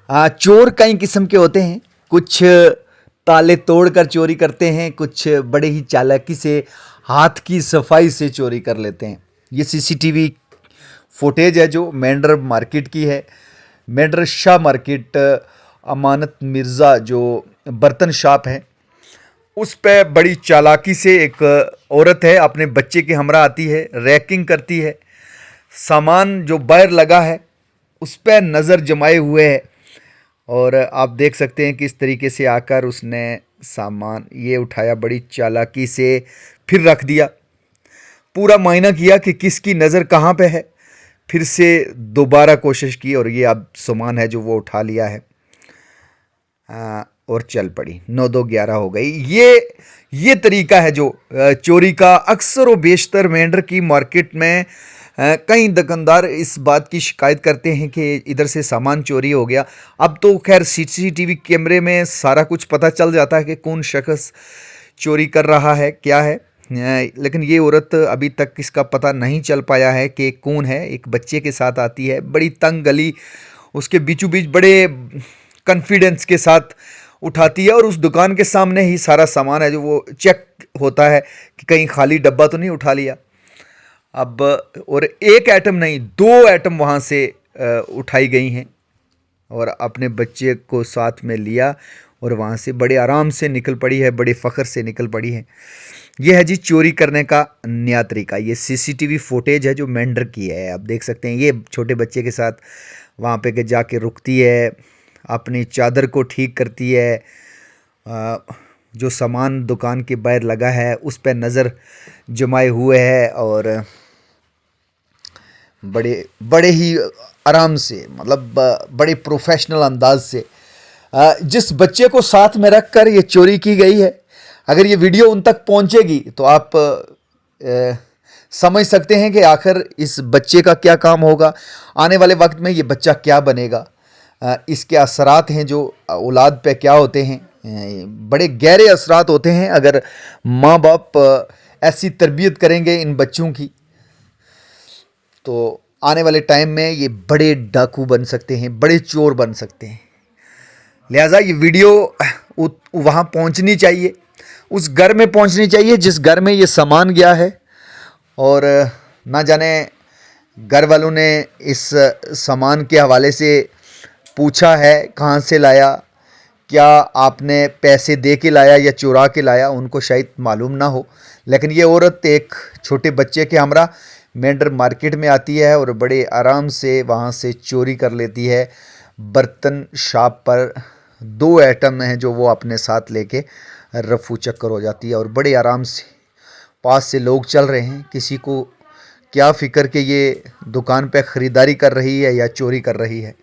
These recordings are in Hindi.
चोर कई किस्म के होते हैं। कुछ ताले तोड़कर चोरी करते हैं, कुछ बड़े ही चालाकी से हाथ की सफाई से चोरी कर लेते हैं। ये सीसीटीवी फुटेज है जो मेंढर मार्केट की है। मेंढर शाह मार्केट अमानत मिर्ज़ा जो बर्तन शॉप है, उस पे बड़ी चालाकी से एक औरत है अपने बच्चे के हमरा आती है, रैकिंग करती है। सामान जो बाहर लगा है उस पर नज़र जमाए हुए है और आप देख सकते हैं किस तरीके से आकर उसने सामान ये उठाया, बड़ी चालाकी से फिर रख दिया। पूरा मायना किया कि किसकी नज़र कहाँ पे है, फिर से दोबारा कोशिश की और ये अब सामान है जो वो उठा लिया है और चल पड़ी। 9-2-11 हो गई। ये तरीका है जो चोरी का। अक्सर व बेशतर मेंढर की मार्केट में कई दुकानदार इस बात की शिकायत करते हैं कि इधर से सामान चोरी हो गया। अब तो खैर सीसीटीवी कैमरे में सारा कुछ पता चल जाता है कि कौन शख्स चोरी कर रहा है, क्या है। लेकिन ये औरत अभी तक इसका पता नहीं चल पाया है कि कौन है। एक बच्चे के साथ आती है, बड़ी तंग गली, उसके बीचों बीच बड़े कॉन्फिडेंस के साथ उठाती है और उस दुकान के सामने ही सारा सामान है जो वो चेक होता है कि कहीं खाली डब्बा तो नहीं उठा लिया। अब और एक आइटम नहीं, 2 आइटम वहाँ से उठाई गई हैं और अपने बच्चे को साथ में लिया और वहाँ से बड़े आराम से निकल पड़ी है, बड़े फ़ख्र से निकल पड़ी है। यह है जी चोरी करने का नया तरीका। ये सीसीटीवी फुटेज है जो मेंढर की है। आप देख सकते हैं ये छोटे बच्चे के साथ वहाँ पे जाके रुकती है, अपनी चादर को ठीक करती है, जो सामान दुकान के बाहर लगा है उस पर नज़र जमाए हुए है और बड़े ही आराम से, मतलब बड़े प्रोफेशनल अंदाज से जिस बच्चे को साथ में रख कर ये चोरी की गई है। अगर ये वीडियो उन तक पहुंचेगी तो आप समझ सकते हैं कि आखिर इस बच्चे का क्या काम होगा, आने वाले वक्त में ये बच्चा क्या बनेगा। इसके असरात हैं जो औलाद पे क्या होते हैं, बड़े गहरे असरात होते हैं। अगर माँ बाप ऐसी तरबियत करेंगे इन बच्चों की तो आने वाले टाइम में ये बड़े डाकू बन सकते हैं, बड़े चोर बन सकते हैं। लिहाजा ये वीडियो वहाँ पहुँचनी चाहिए, उस घर में पहुँचनी चाहिए जिस घर में ये सामान गया है। और ना जाने घर वालों ने इस सामान के हवाले से पूछा है कहाँ से लाया, क्या आपने पैसे दे के लाया या चुरा के लाया, उनको शायद मालूम ना हो। लेकिन ये औरत एक छोटे बच्चे के हमरा मेंढर मार्केट में आती है और बड़े आराम से वहाँ से चोरी कर लेती है। बर्तन शॉप पर 2 आइटम हैं जो वो अपने साथ लेके रफू चक्कर हो जाती है और बड़े आराम से पास से लोग चल रहे हैं। किसी को क्या फ़िक्र कि ये दुकान पे ख़रीदारी कर रही है या चोरी कर रही है।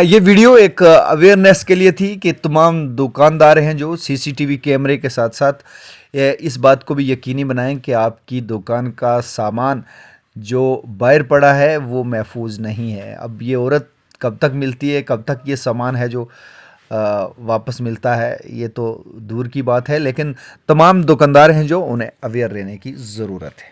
ये वीडियो एक अवेयरनेस के लिए थी कि तमाम दुकानदार हैं जो सीसीटीवी कैमरे के साथ साथ इस बात को भी यकीनी बनाएं कि आपकी दुकान का सामान जो बाहर पड़ा है वो महफूज नहीं है। अब ये औरत कब तक मिलती है, कब तक ये सामान है जो वापस मिलता है, ये तो दूर की बात है। लेकिन तमाम दुकानदार हैं जो उन्हें अवेयर रहने की ज़रूरत है।